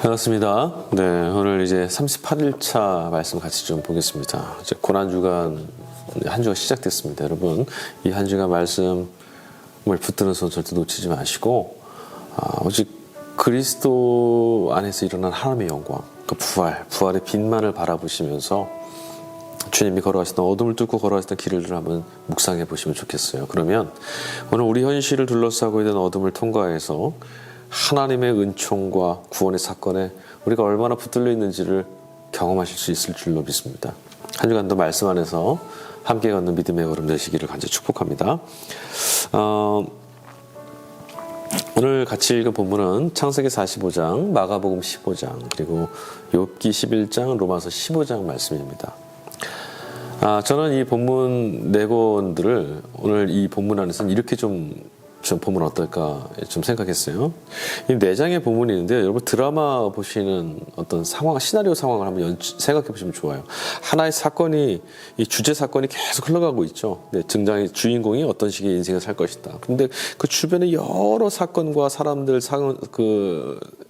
반갑습니다. 네, 오늘 이제 38일차 말씀 같이 좀 보겠습니다. 이제 고난주간 한 주가 시작됐습니다. 여러분, 이 한 주간 말씀을 붙드는 손 절대 놓치지 마시고, 오직 그리스도 안에서 일어난 하나님의 영광, 그 부활의 빛만을 바라보시면서 주님이 걸어가시던 어둠을 뚫고 걸어가시던 길을 한번 묵상해 보시면 좋겠어요. 그러면 오늘 우리 현실을 둘러싸고 있는 어둠을 통과해서 하나님의 은총과 구원의 사건에 우리가 얼마나 붙들려 있는지를 경험하실 수 있을 줄로 믿습니다. 한 주간도 말씀 안에서 함께 걷는 믿음의 걸음 되시기를 간절히 축복합니다. 오늘 같이 읽은 본문은 창세기 45장, 마가복음 15장, 그리고 욥기 11장, 로마서 15장 말씀입니다. 저는 이 본문 네 권들을 오늘 이 본문 안에서는 이렇게 좀 보면 어떨까 좀 생각했어요. 이 네 장의 본문이 있는데요. 여러분 드라마 보시는 어떤 상황, 시나리오 상황을 한번 생각해 보시면 좋아요. 하나의 사건이, 이 주제 사건이 계속 흘러가고 있죠. 네, 등장의 주인공이 어떤 식의 인생을 살 것이다. 근데 그 주변에 여러 사건과 사람들,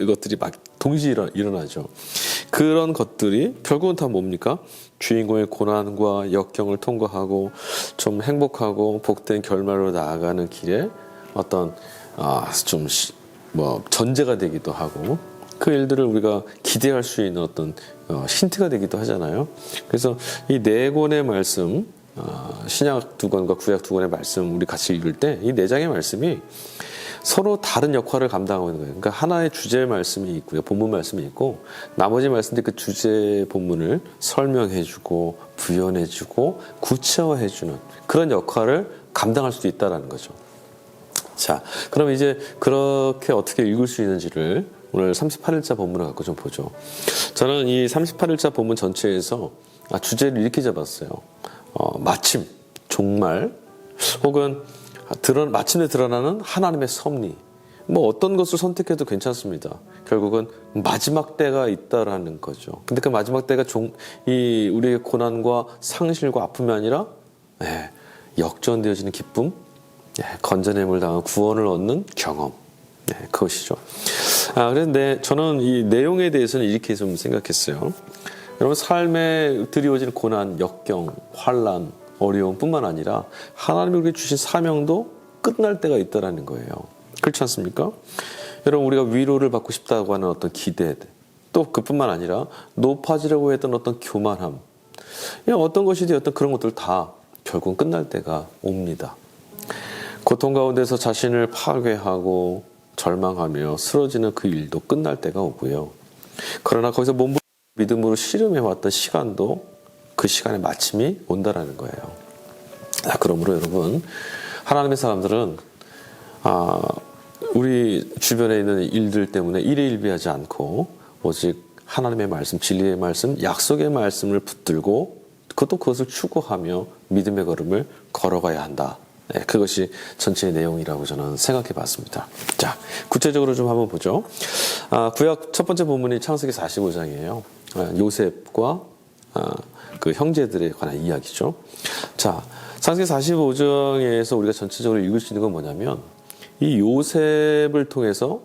이것들이 막 동시에 일어나죠. 그런 것들이 결국은 다 뭡니까? 주인공의 고난과 역경을 통과하고 좀 행복하고 복된 결말로 나아가는 길에 어떤 전제가 되기도 하고 그 일들을 우리가 기대할 수 있는 어떤 힌트가 되기도 하잖아요. 그래서 이 네 권의 말씀, 신약 두 권과 구약 두 권의 말씀 우리 같이 읽을 때 이 네 장의 말씀이 서로 다른 역할을 감당하고 있는 거예요. 그러니까 하나의 주제 말씀이 있고요, 본문 말씀이 있고 나머지 말씀들이 그 주제 본문을 설명해주고 부연해주고 구체화해주는 그런 역할을 감당할 수도 있다는 거죠. 자, 그럼 이제 그렇게 어떻게 읽을 수 있는지를 오늘 38일자 본문을 갖고 좀 보죠. 저는 이 38일자 본문 전체에서 주제를 이렇게 잡았어요. 마침, 종말, 혹은 마침내 드러나는 하나님의 섭리. 뭐 어떤 것을 선택해도 괜찮습니다. 결국은 마지막 때가 있다라는 거죠. 근데 그 마지막 때가 우리의 고난과 상실과 아픔이 아니라 역전되어지는 기쁨, 건져냄을 당한 구원을 얻는 경험, 그것이죠. 그런데 저는 이 내용에 대해서는 이렇게 좀 생각했어요. 여러분 삶에 들이워지는 고난, 역경, 환란, 어려움뿐만 아니라 하나님이 우리에게 주신 사명도 끝날 때가 있다라는 거예요. 그렇지 않습니까? 여러분 우리가 위로를 받고 싶다고 하는 어떤 기대, 또 그뿐만 아니라 높아지려고 했던 어떤 교만함, 어떤 것이 되었던 그런 것들 다 결국 끝날 때가 옵니다. 고통 가운데서 자신을 파괴하고 절망하며 쓰러지는 그 일도 끝날 때가 오고요. 그러나 거기서 몸부림치고 믿음으로 씨름해왔던 시간도 그 시간의 마침이 온다라는 거예요. 그러므로 여러분, 하나님의 사람들은 우리 주변에 있는 일들 때문에 일희일비하지 않고 오직 하나님의 말씀, 진리의 말씀, 약속의 말씀을 붙들고 그것을 추구하며 믿음의 걸음을 걸어가야 한다. 그것이 전체의 내용이라고 저는 생각해 봤습니다. 자, 구체적으로 좀 한번 보죠. 구약 첫 번째 본문이 창세기 45장이에요. 요셉과 그 형제들에 관한 이야기죠. 자, 창세기 45장에서 우리가 전체적으로 읽을 수 있는 건 뭐냐면 이 요셉을 통해서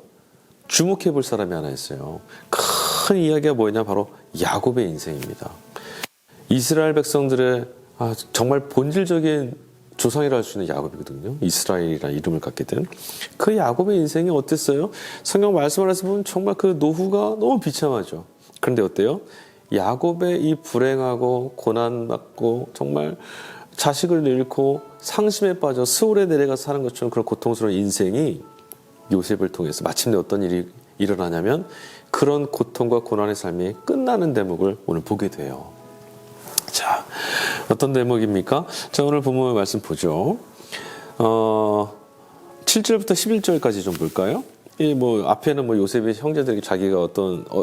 주목해 볼 사람이 하나 있어요. 큰 이야기가 뭐냐? 바로 야곱의 인생입니다. 이스라엘 백성들의 정말 본질적인 조상이라 할 수 있는 야곱이거든요. 이스라엘이라는 이름을 갖게 된 그 야곱의 인생이 어땠어요? 성경 말씀 안에서 보면 정말 그 노후가 너무 비참하죠. 그런데 어때요? 야곱의 이 불행하고 고난받고 정말 자식을 잃고 상심에 빠져 스올에 내려가서 사는 것처럼 그런 고통스러운 인생이 요셉을 통해서 마침내 어떤 일이 일어나냐면 그런 고통과 고난의 삶이 끝나는 대목을 오늘 보게 돼요. 자, 어떤 대목입니까? 자, 오늘 본문 말씀 보죠. 7절부터 11절까지 좀 볼까요? 앞에는 요셉의 형제들에게 자기가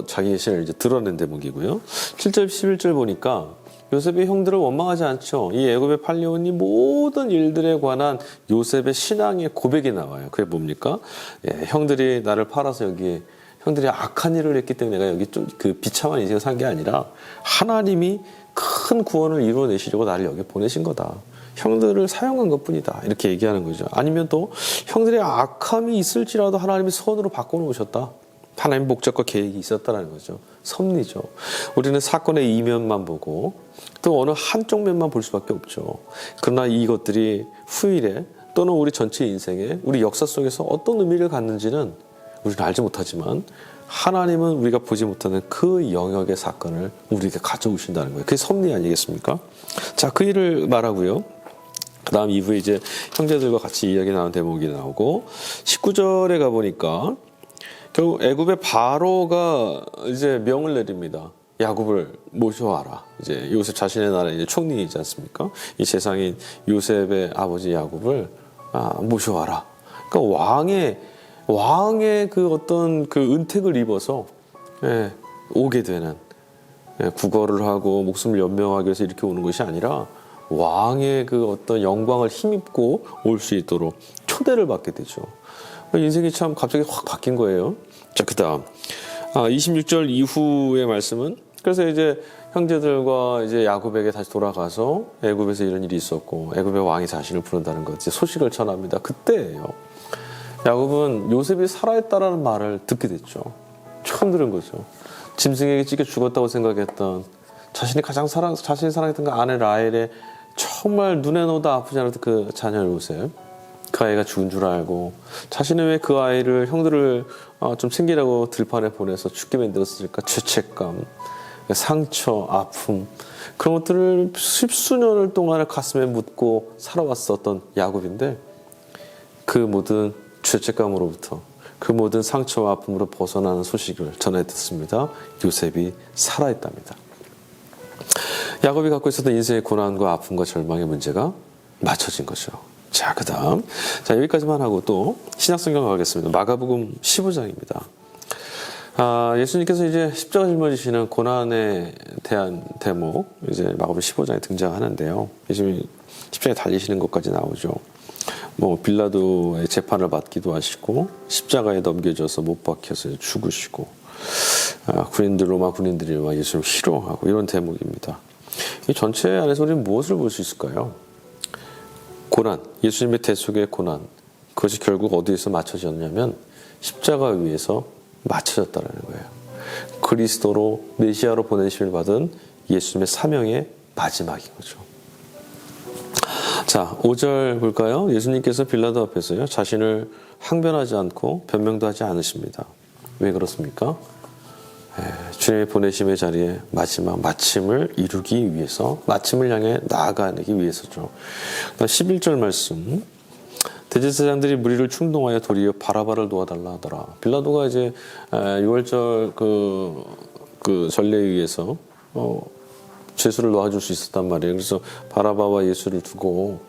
자기의 신을 이제 드러낸 대목이고요. 7절, 11절 보니까 요셉의 형들을 원망하지 않죠. 이 애굽에 팔려온 이 모든 일들에 관한 요셉의 신앙의 고백이 나와요. 그게 뭡니까? 형들이 나를 팔아서 여기에 형들이 악한 일을 했기 때문에 내가 여기 좀 그 비참한 인생을 산 게 아니라 하나님이 큰 구원을 이루어내시려고 나를 여기 보내신 거다. 형들을 사용한 것뿐이다. 이렇게 얘기하는 거죠. 아니면 또 형들의 악함이 있을지라도 하나님이 선으로 바꿔놓으셨다. 하나님 목적과 계획이 있었다는 거죠. 섭리죠. 우리는 사건의 이면만 보고 또 어느 한쪽 면만 볼 수밖에 없죠. 그러나 이것들이 후일에 또는 우리 전체 인생에 우리 역사 속에서 어떤 의미를 갖는지는 우리는 알지 못하지만 하나님은 우리가 보지 못하는 그 영역의 사건을 우리에게 가져오신다는 거예요. 그게 섭리 아니겠습니까? 자, 그 일을 말하고요. 그 다음 이후에 이제 형제들과 같이 이야기 나눈 대목이 나오고 19절에 가보니까 결국 애굽의 바로가 이제 명을 내립니다. 야곱을 모셔와라. 이제 요셉 자신의 나라의 이제 총리이지 않습니까? 이 재상인 요셉의 아버지 야곱을 모셔와라. 그러니까 왕의 그 어떤 그 은택을 입어서 오게 되는 구걸을 하고 목숨을 연명하기 위해서 이렇게 오는 것이 아니라 왕의 그 어떤 영광을 힘입고 올 수 있도록 초대를 받게 되죠. 인생이 참 갑자기 확 바뀐 거예요. 자, 그 다음 26절 이후의 말씀은 그래서 이제 형제들과 이제 야곱에게 다시 돌아가서 애굽에서 이런 일이 있었고 애굽의 왕이 자신을 부른다는 것, 이제 소식을 전합니다. 그때예요. 야곱은 요셉이 살아있다라는 말을 듣게 됐죠. 처음 들은 거죠. 짐승에게 찢겨 죽었다고 생각했던 자신이 사랑했던 그 아내 라헬의 정말 눈에 넣어도 아프지 않았던 그 자녀 요셉, 그 아이가 죽은 줄 알고 자신은 왜 그 아이를 형들을 좀 챙기라고 들판에 보내서 죽게 만들었을까, 죄책감, 상처, 아픔, 그런 것들을 십수년을 동안 가슴에 묻고 살아왔었던 야곱인데 그 모든 죄책감으로부터 그 모든 상처와 아픔으로 벗어나는 소식을 전해 듣습니다. 요셉이 살아있답니다. 야곱이 갖고 있었던 인생의 고난과 아픔과 절망의 문제가 맞춰진 거죠. 자, 그 다음 여기까지만 하고 또 신약성경 가겠습니다. 마가복음 15장입니다. 예수님께서 이제 십자가 짊어지시는 고난에 대한 대목, 이제 마가복음 15장에 등장하는데요. 예수님이 십자가에 달리시는 것까지 나오죠. 빌라도의 재판을 받기도 하시고 십자가에 넘겨져서 못 박혀서 죽으시고 로마 군인들이 예수님을 희롱하고 이런 대목입니다. 이 전체 안에서 우리는 무엇을 볼 수 있을까요? 고난, 예수님의 대속의 고난, 그것이 결국 어디에서 맞춰졌냐면 십자가 위에서 맞춰졌다는 거예요. 그리스도로 메시아로 보내심을 받은 예수님의 사명의 마지막인 거죠. 자, 5절 볼까요? 예수님께서 빌라도 앞에서요, 자신을 항변하지 않고 변명도 하지 않으십니다. 왜 그렇습니까? 주님의 보내심의 자리에 마지막 마침을 이루기 위해서, 마침을 향해 나아가기 위해서죠. 11절 말씀, 대제사장들이 무리를 충동하여 도리어 바라바를 놓아달라 하더라. 빌라도가 이제 6월절 그 전례에 의해서 죄수를 놓아줄 수 있었단 말이에요. 그래서 바라바와 예수를 두고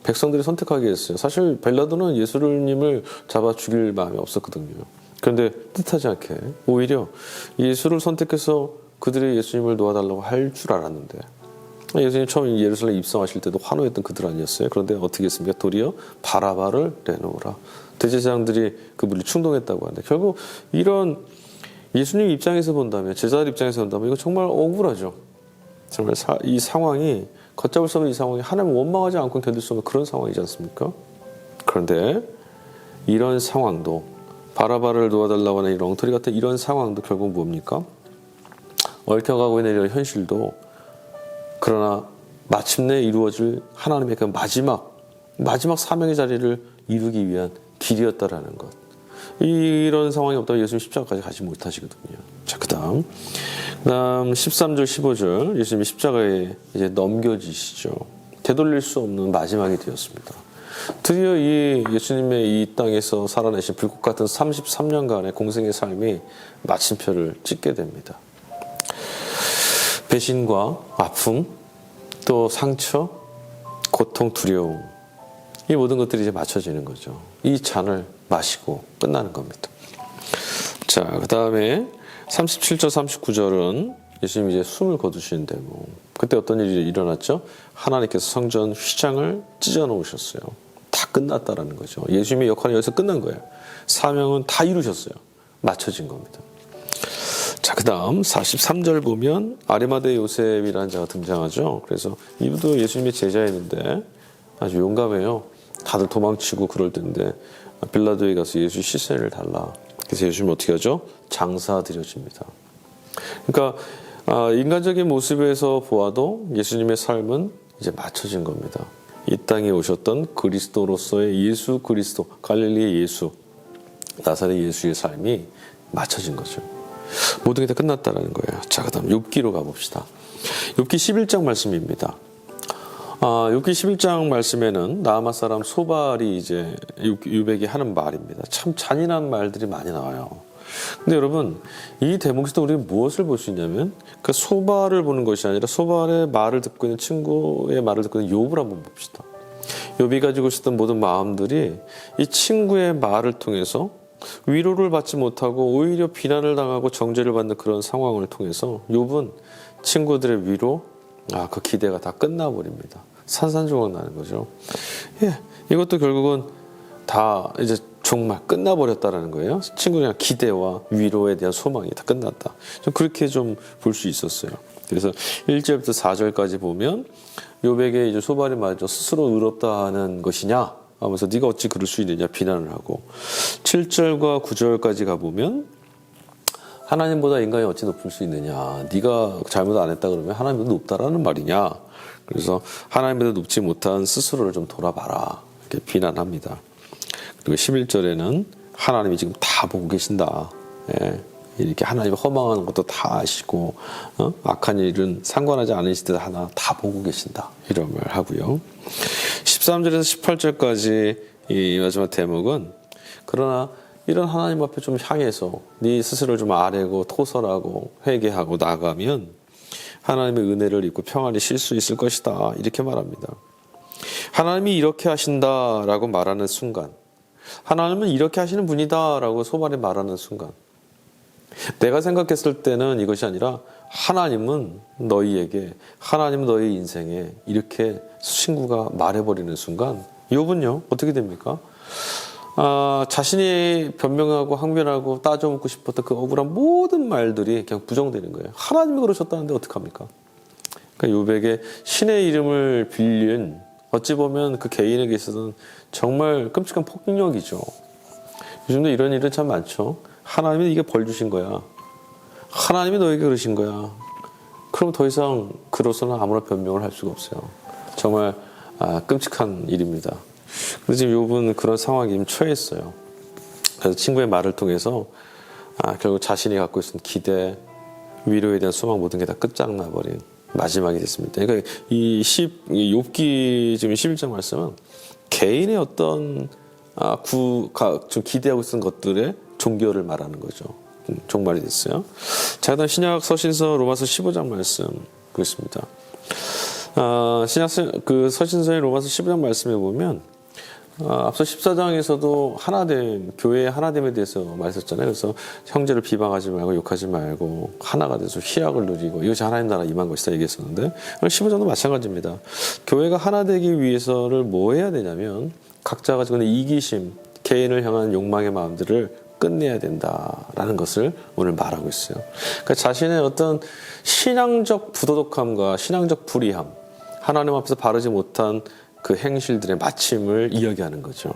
백성들이 선택하게 했어요. 사실 빌라도는 예수님을 잡아 죽일 마음이 없었거든요. 그런데 뜻하지 않게 오히려 예수를 선택해서 그들이 예수님을 놓아달라고 할 줄 알았는데, 예수님 처음 예루살렘 입성하실 때도 환호했던 그들 아니었어요? 그런데 어떻게 했습니까? 도리어 바라바를 내놓으라. 대제사장들이 그 무리를 충동했다고 하는데, 결국 이런 예수님 입장에서 본다면, 제자들 입장에서 본다면 이거 정말 억울하죠. 정말 이 상황이, 걷잡을 수 없는 이 상황이 하나님 원망하지 않고 견딜 수 없는 그런 상황이지 않습니까? 그런데 이런 상황도, 바라바를 놓아달라고 하는 이 엉터리 같은 이런 상황도 결국 뭡니까? 얽혀가고 있는 이런 현실도, 그러나 마침내 이루어질 하나님의 그 마지막 사명의 자리를 이루기 위한 길이었다라는 것. 이런 상황이 없다면 예수님 십자가까지 가지 못하시거든요. 자, 그 다음 13절 15절 예수님이 십자가에 이제 넘겨지시죠. 되돌릴 수 없는 마지막이 되었습니다. 드디어 이 예수님의 이 땅에서 살아내신 불꽃 같은 33년간의 공생의 삶이 마침표를 찍게 됩니다. 배신과 아픔, 또 상처, 고통, 두려움, 이 모든 것들이 이제 맞춰지는 거죠. 이 잔을 마시고 끝나는 겁니다. 자, 그 다음에 37절, 39절은 예수님이 이제 숨을 거두시는데 그때 어떤 일이 일어났죠? 하나님께서 성전 휘장을 찢어 놓으셨어요. 다 끝났다라는 거죠. 예수님의 역할은 여기서 끝난 거예요. 사명은 다 이루셨어요. 맞춰진 겁니다. 자, 그 다음 43절 보면 아리마대 요셉이라는 자가 등장하죠. 그래서 이분도 예수님의 제자였는데 아주 용감해요. 다들 도망치고 그럴 텐데 빌라도에 가서 예수 시신을 달라. 그래서 예수님은 어떻게 하죠? 장사 드려집니다. 그러니까 인간적인 모습에서 보아도 예수님의 삶은 이제 맞춰진 겁니다. 이 땅에 오셨던 그리스도로서의 예수 그리스도, 갈릴리의 예수, 나사렛 예수의 삶이 맞춰진 거죠. 모든 게 다 끝났다라는 거예요. 자, 그다음 욥기로 가봅시다. 욥기 11장 말씀입니다. 욥기 11장 말씀에는 나아마 사람 소발이 이제 욥에게 하는 말입니다. 참 잔인한 말들이 많이 나와요. 근데 여러분, 이 대목에서 우리가 무엇을 볼 수 있냐면 그 소발을 보는 것이 아니라 소발의 말을 듣고 있는 친구의 말을 듣고 있는 욥을 한번 봅시다. 욥이 가지고 있었던 모든 마음들이 이 친구의 말을 통해서 위로를 받지 못하고 오히려 비난을 당하고 정죄를 받는 그런 상황을 통해서 욥은 친구들의 위로, 그 기대가 다 끝나버립니다. 산산조각 나는 거죠. 이것도 결국은 다 이제 정말 끝나버렸다라는 거예요. 친구의 기대와 위로에 대한 소망이 다 끝났다. 좀 그렇게 좀 볼 수 있었어요. 그래서 1절부터 4절까지 보면 욥에게 이제 소발이 말이죠. 스스로 의롭다 하는 것이냐 하면서 네가 어찌 그럴 수 있느냐 비난을 하고 7절과 9절까지 가보면 하나님보다 인간이 어찌 높을 수 있느냐, 네가 잘못 안 했다 그러면 하나님보다 높다라는 말이냐, 그래서 하나님보다 높지 못한 스스로를 좀 돌아봐라 이렇게 비난합니다. 그리고 11절에는 하나님이 지금 다 보고 계신다. 이렇게 하나님 허망한 것도 다 아시고 악한 일은 상관하지 않으실 때 하나 다 보고 계신다. 이런 말 하고요. 13절에서 18절까지 이 마지막 대목은 그러나 이런 하나님 앞에 좀 향해서 네 스스로를 좀 아뢰고 토설하고 회개하고 나가면 하나님의 은혜를 입고 평안히 쉴 수 있을 것이다. 이렇게 말합니다. 하나님이 이렇게 하신다라고 말하는 순간, 하나님은 이렇게 하시는 분이다라고 소발이 말하는 순간, 내가 생각했을 때는 이것이 아니라 하나님은 너희에게, 하나님은 너희 인생에 이렇게 친구가 말해버리는 순간 욥은요 어떻게 됩니까? 자신이 변명하고 항변하고 따져묻고 싶었던 그 억울한 모든 말들이 그냥 부정되는 거예요. 하나님이 그러셨다는데 어떡합니까? 그러니까 욥에게 신의 이름을 빌린 어찌 보면 그 개인에게 있어서는 정말 끔찍한 폭력이죠. 요즘도 이런 일은 참 많죠. 하나님이 이게 벌 주신 거야. 하나님이 너에게 그러신 거야. 그럼 더 이상 그로서는 아무런 변명을 할 수가 없어요. 정말 끔찍한 일입니다. 그래서 지금 욥은 그런 상황에 좀 처했어요. 그래서 친구의 말을 통해서 결국 자신이 갖고 있었던 기대, 위로에 대한 소망 모든 게 다 끝장나버린 마지막이 됐습니다. 그러니까 이 욥기 지금 11장 말씀은 개인의 어떤 좀 기대하고 있었던 것들의 종결을 말하는 거죠. 종말이 됐어요. 자, 그다음 신약 서신서 로마서 15장 말씀 보겠습니다. 신약 그 서신서의 로마서 15장 말씀에 보면 앞서 14장에서도 하나됨, 교회의 하나됨에 대해서 말했었잖아요. 그래서 형제를 비방하지 말고 욕하지 말고 하나가 돼서 희락을 누리고 이것이 하나님 나라 임한 것이다 얘기했었는데 15장도 마찬가지입니다. 교회가 하나 되기 위해서를 뭐 해야 되냐면 각자가 지금 이기심, 개인을 향한 욕망의 마음들을 끝내야 된다라는 것을 오늘 말하고 있어요. 그러니까 자신의 어떤 신앙적 부도덕함과 신앙적 불의함, 하나님 앞에서 바르지 못한 그 행실들의 마침을 이야기하는 거죠.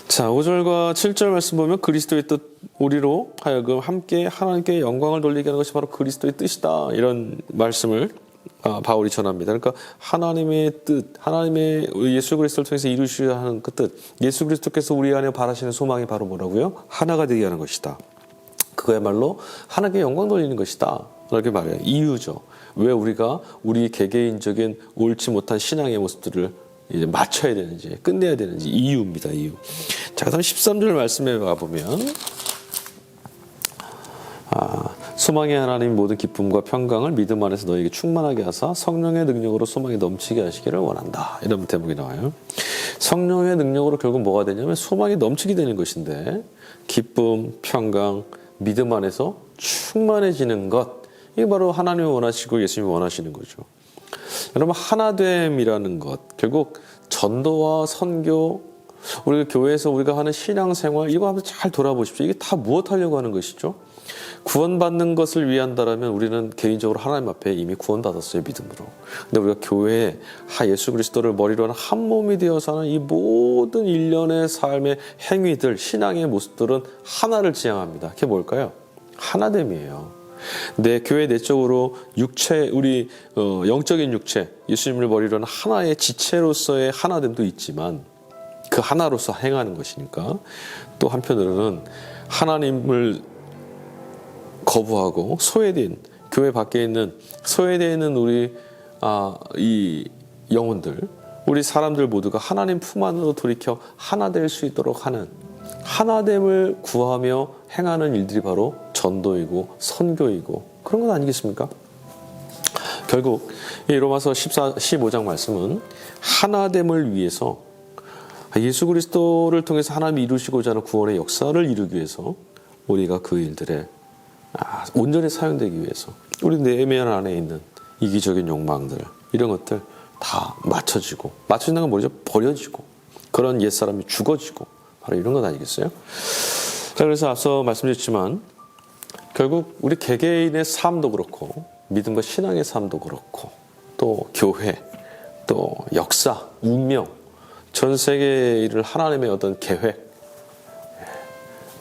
자, 5절과 7절 말씀 보면 그리스도의 뜻, 우리로 하여금 함께 하나님께 영광을 돌리게 하는 것이 바로 그리스도의 뜻이다. 이런 말씀을 바울이 전합니다. 그러니까 하나님의 뜻, 하나님의 예수 그리스도를 통해서 이루셔야 하는 그 뜻, 예수 그리스도께서 우리 안에 바라시는 소망이 바로 뭐라고요? 하나가 되게 하는 것이다. 그거야말로 하나님께 영광 돌리는 것이다. 이렇게 말해요. 이유죠. 왜 우리가 우리 개개인적인 옳지 못한 신앙의 모습들을 이제 맞춰야 되는지, 끝내야 되는지 이유입니다. 이유. 자, 그다음 13절 말씀에 가보면 소망의 하나님 모든 기쁨과 평강을 믿음 안에서 너에게 충만하게 하사 성령의 능력으로 소망이 넘치게 하시기를 원한다. 이런 대목이 나와요. 성령의 능력으로 결국 뭐가 되냐면 소망이 넘치게 되는 것인데 기쁨, 평강, 믿음 안에서 충만해지는 것, 이게 바로 하나님이 원하시고 예수님이 원하시는 거죠. 여러분, 하나됨이라는 것, 결국 전도와 선교, 우리 교회에서 우리가 하는 신앙생활, 이거 한번 잘 돌아보십시오. 이게 다 무엇 하려고 하는 것이죠? 구원받는 것을 위한다라면 우리는 개인적으로 하나님 앞에 이미 구원받았어요, 믿음으로. 근데 우리가 교회에 예수 그리스도를 머리로 하는 한 몸이 되어서 하는 이 모든 일련의 삶의 행위들, 신앙의 모습들은 하나를 지향합니다. 그게 뭘까요? 하나됨이에요. 내 교회 내적으로 육체, 우리 영적인 육체, 예수님을 머리로 하는 하나의 지체로서의 하나됨도 있지만 그 하나로서 행하는 것이니까, 또 한편으로는 하나님을 거부하고 소외된, 교회 밖에 있는 소외되어 있는 우리 이 영혼들, 우리 사람들 모두가 하나님 품 안으로 돌이켜 하나 될 수 있도록 하는, 하나됨을 구하며 행하는 일들이 바로 전도이고 선교이고 그런 건 아니겠습니까? 결국 이 로마서 15장 말씀은 하나됨을 위해서, 예수 그리스도를 통해서 하나님이 이루시고자 하는 구원의 역사를 이루기 위해서 우리가 그 일들에 온전히 사용되기 위해서 우리 내면 안에 있는 이기적인 욕망들, 이런 것들 다 맞춰진다는 건 뭐죠? 버려지고, 그런 옛사람이 죽어지고, 바로 이런 것 아니겠어요? 자, 그래서 앞서 말씀드렸지만 결국 우리 개개인의 삶도 그렇고 믿음과 신앙의 삶도 그렇고 또 교회, 또 역사, 운명, 전 세계의 일을 하나님의 어떤 계획,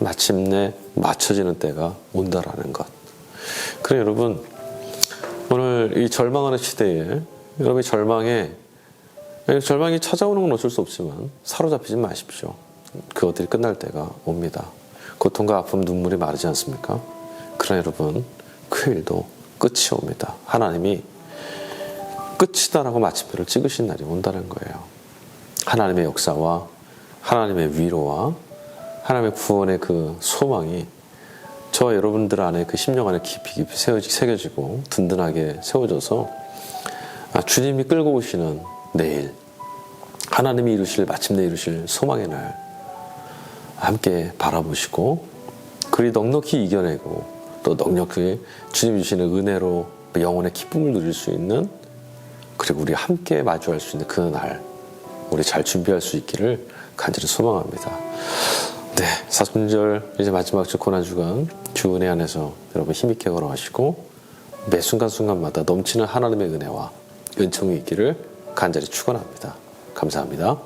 마침내 맞춰지는 때가 온다라는 것. 그래 여러분, 오늘 이 절망하는 시대에 여러분이 절망이 찾아오는 건 어쩔 수 없지만 사로잡히지 마십시오. 그것들이 끝날 때가 옵니다. 고통과 아픔, 눈물이 마르지 않습니까? 그러나 여러분, 그 일도 끝이 옵니다. 하나님이 끝이다라고 마침표를 찍으신 날이 온다는 거예요. 하나님의 역사와 하나님의 위로와 하나님의 구원의 그 소망이 저와 여러분들 안에, 그 심령 안에 깊이 새겨지고 든든하게 세워져서 주님이 끌고 오시는 내일, 하나님이 마침내 이루실 소망의 날 함께 바라보시고 그리 넉넉히 이겨내고 또 넉넉히 주님 주시는 은혜로 영혼의 기쁨을 누릴 수 있는, 그리고 우리 함께 마주할 수 있는 그 날 우리 잘 준비할 수 있기를 간절히 소망합니다. 네, 사순절 이제 마지막 주 고난주간 주 은혜 안에서 여러분 힘있게 걸어가시고 매 순간순간마다 넘치는 하나님의 은혜와 은총이 있기를 간절히 축원합니다. 감사합니다.